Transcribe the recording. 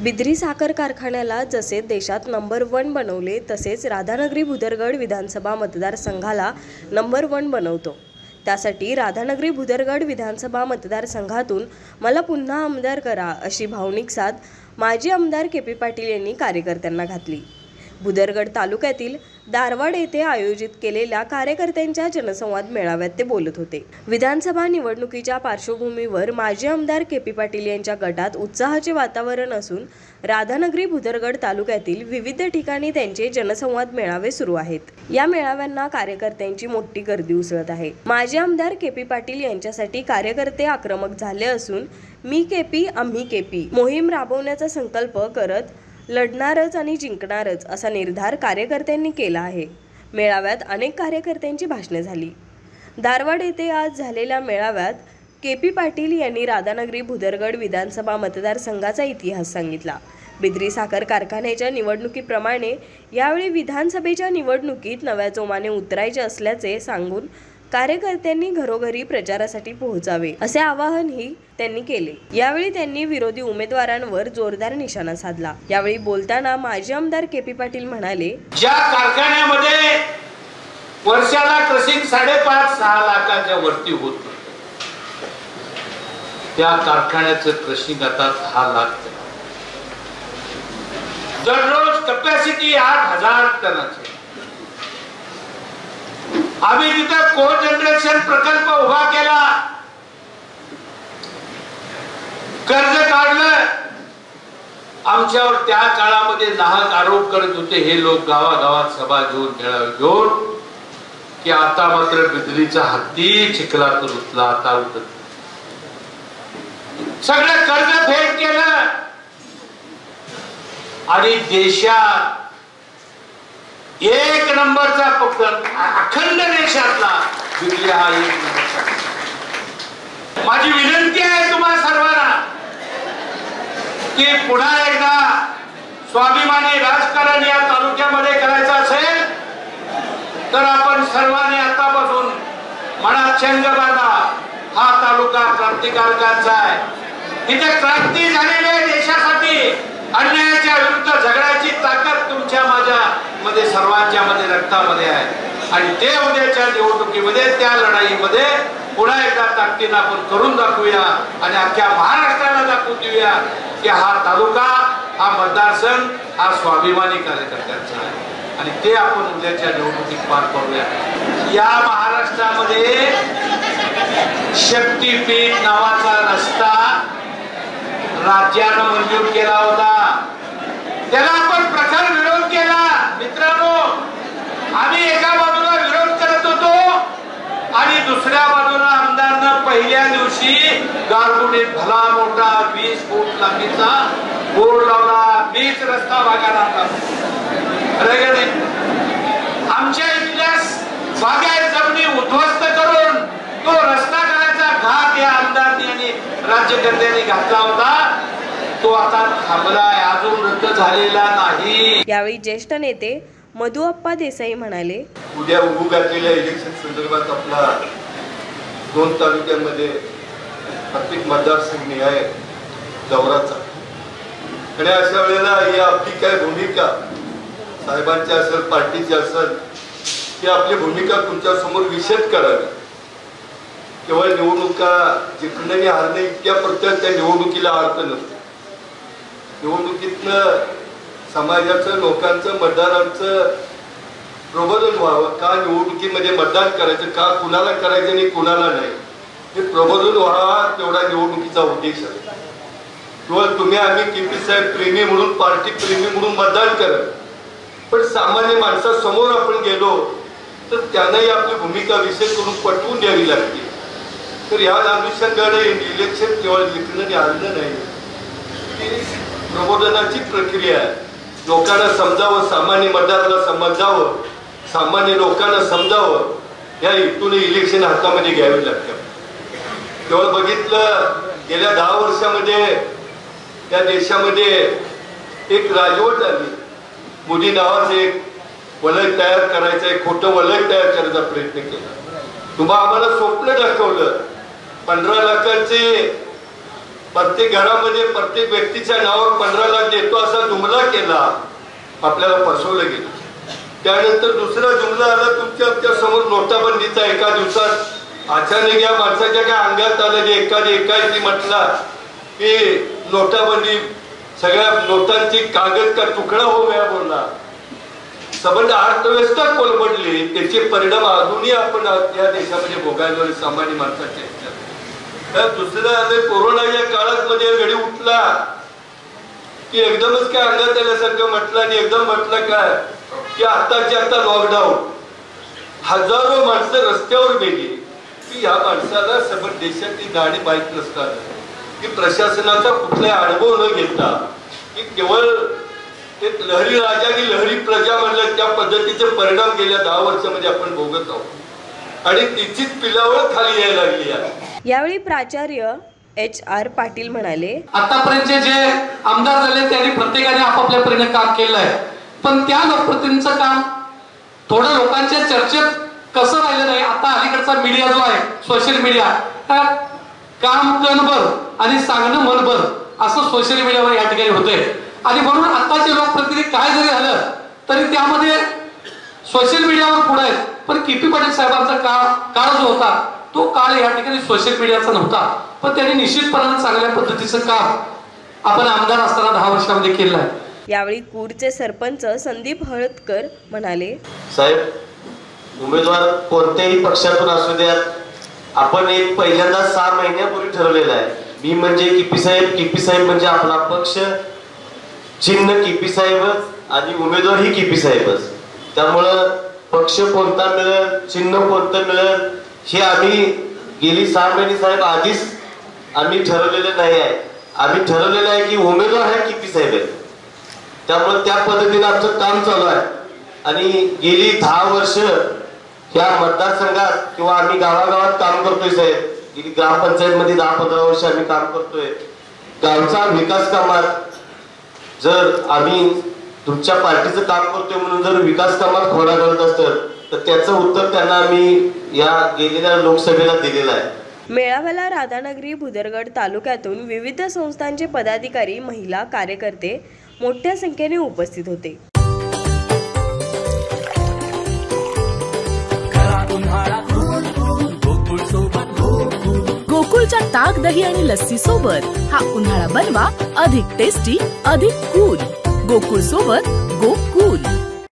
बिद्री साखर कारखान्याला जसे देशात नंबर 1 बनवले तसेच राधानगरी भुदरगड विधानसभा मतदारसंघाला नंबर 1 बनवतो। त्यासाठी राधानगरी भुदरगड विधानसभा मतदारसंघातून मला पुन्हा आमदार करा अशी भावनिक साथ माजी आमदार के.पी. पाटील यांनी कार्यकर्त्यांना घातली। भुदरगड तालुक्यातील दारवाड येथे आयोजित केलेल्या कार्यकर्त्यांच्या जनसंवाद मेळाव्यात ते बोलत होते। विधानसभा निवडणुकीच्या पार्श्वभूमीवर माजी आमदार के.पी. पाटील यांच्या गटात उत्साहाचे वातावरण असून राधानगरी भुदरगड तालुक्यातील विविध ठिकाणी त्यांचे जनसंवाद मेळावे सुरू आहेत। या मेळाव्यांना कार्यकर्त्यांची मोठी गर्दी उसळत आहे। माजी आमदार के.पी. पाटील यांच्यासाठी कार्यकर्ते आक्रमक झाले असून मी के.पी. आम्ही के.पी. मोहीम राबवण्याचा संकल्प करत लढणारच आणि जिंकणारच असा निर्धार कार्यकर्त्यांनी केला आहे। मेळाव्यात अनेक कार्यकर्त्यांची भाषणे झाली। दारवाड येथे आज झालेल्या मेळाव्यात के.पी. पाटील यांनी राधानगरी भुदरगड विधानसभा मतदारसंघाचा इतिहास सांगितला। बिद्री साखर कारखान्याच्या निवडणुकीप्रमाणे यावेळी विधानसभेच्या निवडणुकीत नव्या जोमाने उतरायचे असल्याचे सांगून कार्यकर्त्यांनी घरोघरी प्रचारासाठी पोहोचावे असे आवाहनही त्यांनी केले। यावेळी त्यांनी विरोधी उमेदवारांवर जोरदार निशाणा साधला। यावेळी बोलताना माजी आमदार के.पी. पाटील म्हणाले, ज्या कारखान्यामध्ये वर्षाला क्रशिंग 5.5-6 लाखाच्या वरती होत त्या कारखान्याचं क्रशिंग आता 10 लाख दररोज कॅपॅसिटी 8,000 टनाची। आम्ही तिथे को जनरेशन प्रकल्प उभा केला, कर्ज काढलं। आमच्यावर त्या काळामध्ये नाहक आरोप करत होते हे लोक गावागावात सभा घेऊन मेळावे घेऊन की आता मात्र बिजलीचा हत्ती चिखलात रुतला, आता उतरत सगळं कर्ज फेड केलं आणि देशात एक नंबरचा पक्ष अखंड देशातला बिजली हा एक नंबरचा। माझी विनंती आहे तुम्हा सर्वांना की पुन्हा एकदा स्वाभिमानी राजकारण या तालुक्यामध्ये करायचं असेल तर आपण सर्वांनी आतापासून मनात चंग बांधा। हा तालुका क्रांतिकारकांचा आहे, इथे क्रांती झालेली आहे देशासाठी। अन्यायाच्या विरुद्ध झगडायची ताकद तुमच्या माझ्या मध्ये सर्वांच्या मध्ये रक्तामध्ये आहे आणि ते उद्याच्या निवडणुकीमध्ये त्या लढाईमध्ये पुन्हा एकदा ताकदीने आपण करून दाखवूया आणि अख्ख्या महाराष्ट्राला दाखवून देऊया की हा तालुका, हा मतदारसंघ हा स्वाभिमानी कार्यकर्त्यांचा आहे आणि ते आपण उद्याच्या निवडणुकीत पार करूया। या महाराष्ट्रामध्ये शक्तीपीठ नावाचा रस्ता राज्यानं मंजूर केला होता, त्याला आपण प्रखर विरोध केला। मित्रांनो, आम्ही एका बाजूला विरोध करत होतो आणि दुसऱ्या बाजूला आमदारनं पहिल्या दिवशी गारगुडीत भला मोठा 20 फूट लांबीचा बोर्ड लावला, बीच रस्ता भागाला आमच्या इथल्या बागायत जमिनी उद्ध्वस्त करून तो रस्ता करायचा घाट या आमदारांनी आणि राज्यकर्त्यांनी घातला होता, तो आता थांबलाय, अजून रद्द झालेला नाही। यावेळी ज्येष्ठ नेते मधुअप्पा देसाई म्हणाले, उद्या उभू घातलेल्या इलेक्शन संदर्भात आपला 2 तालुक्यांमध्ये प्रत्येक मतदारसंघ निहाय दौराचा आणि अशा वेळेला ही आपली काय भूमिका साहेबांची असेल, पार्टीची असेल, ही आपली भूमिका तुमच्या समोर विशद करावी। केवळ निवडणुका जिंकणे आणि हारणे इतक्या प्रत्येक त्या निवडणुकीला अर्थ नसतो। निवडणुकीतनं समाजाचं, लोकांचं, मतदारांचं प्रबोधन व्हावं, का निवडणुकीमध्ये मतदान करायचं, का कुणाला करायचं आणि कुणाला नाही, हे प्रबोधन व्हावा तेवढा निवडणुकीचा उद्देश आहे। केवळ तुम्ही आम्ही के.पी. साहेब प्रेमी म्हणून, पार्टी प्रेमी म्हणून मतदान करत, पण सामान्य माणसासमोर आपण गेलो तर त्यांनाही आपली भूमिका विशेष करून पटवून द्यावी लागते। तर या अनुषंगाने इलेक्शन केवळ जिंकणं आणि हारणं नाही, प्रबोधनाची प्रक्रिया आहे। लोकांना समजावं, सामान्य मतदाराला समजावं, सामान्य लोकांना समजावं, या हेतून इलेक्शन हातामध्ये घ्यावे लागतं। केवळ बघितलं गेल्या 10 वर्षामध्ये या देशामध्ये एक राजवट आली, मोदी नावाचं एक वलय तयार करायचं, एक खोटं वलय तयार करायचा प्रयत्न केला। तुम्हाला आम्हाला स्वप्न दाखवलं, 15 लाखाचे प्रत्येक घरामध्ये प्रत्येक व्यक्तीच्या नावावर 15 लाख देतो असा जुमला केला, आपल्याला फसवलं गेलं. त्यानंतर दुसरा जुमला आला तुमच्या समोर नोटाबंदीचा. एका दिवसात अचानक या माणसाच्या काय अंगात आलं की एकाएकी म्हटला की नोटाबंदी, सगळ्या नोटांची कागद का तुकडा हो गया बोलला. संबंध अर्थव्यवस्था कोलमडली. त्याचे परिणाम अजूनही आपण या देशामध्ये भोगायला सामान्य माणसाचे. तर दुसरं आलं कोरोनाच्या काळात मध्ये घडी उठला की एकदमच काय अंगात आल्यासारखं म्हटलं आणि एकदम म्हटलं काय की आताच्या आता लॉकडाऊन. हजारो माणसं रस्त्यावर गेली की या माणसाला सगळं देशातली नाणी माहीत नसतात की प्रशासनाचा कुठलाही अनुभव न घेता की केवळ एक लहरी राजा आणि लहरी प्रजा म्हणलं त्या पद्धतीचे परिणाम गेल्या 10 वर्षामध्ये आपण भोगत आहोत आणि तिचीच पिलावळ खाली यायला लागली आहे. यावेळी प्राचार्य HR पाटील म्हणाले, आतापर्यंत जे आमदार झाले त्यांनी प्रत्येकाने आपापल्या परीने काम केलं आहे, पण त्या लोकप्रतिनिधींचं काम थोडं लोकांच्या चर्चेत कसं राहिलं नाही. आता अलीकडचा मीडिया जो आहे, सोशल मीडिया, काम कणभर आणि सांगणं मनभर असं सोशल मीडियावर या ठिकाणी होतंय. आणि म्हणून आताचे लोकप्रतिनिधी काय जरी झालं तरी त्यामध्ये सोशल मीडियावर पुढे आहेत, पण KP पाटील साहेबांचा काळ जो होता तो काळ या ठिकाणी सोशल मीडियाचा नव्हता. पण त्यांनी निश्चितपणाने चांगल्या पद्धतीचं काम आपण आमदार असताना 10 वर्षामध्ये केलं आहे. यावेळी कूरचे सरपंच संदीप हळदकर म्हणाले, साहेब, उमेदवार कोणत्याही पक्षातून असू द्यात, आपण एक पहिल्यांदा 6 महिन्यापूर्वी ठरवलेलं आहे. मी म्हणजे KP साहेब म्हणजे आपला पक्ष, चिन्ह KP साहेबच आणि उमेदवार ही KP साहेबच. त्यामुळं पक्ष कोणता मिळेल, चिन्ह कोणतं मिळेल हे आम्ही गेली 6 महिने साहेब आधीच आम्ही ठरवलेलं नाही आहे. आम्ही ठरवलेलं आहे की उमेदवार हा KP साहेब आहे. त्यामुळे त्या पद्धतीने आमचं काम चालू आहे. आणि गेली 10 वर्ष या मतदारसंघात किंवा आम्ही गावागावात काम करतोय साहेब. गेली ग्रामपंचायतमध्ये 10-15 वर्ष आम्ही काम करतोय. गावचा विकास कामात जर आम्ही तुमच्या पार्टीचं काम करतोय म्हणून जर विकास कामात खोडा करत असतं तर त्याचं उत्तर त्यांना आम्ही या गेलेल्या लोकसभेला दिलेलं आहे. मेळाव्याला राधानगरी भुदरगड तालुक्यातून विविध संस्थांचे पदाधिकारी, महिला कार्यकर्ते मोठ्या संख्येने उपस्थित होते. गोकुळच्या ताक, दही आणि लस्सी सोबत हा उन्हाळा बनवा अधिक टेस्टी, अधिक कूल. गोकुळ सोबत गोकुळ.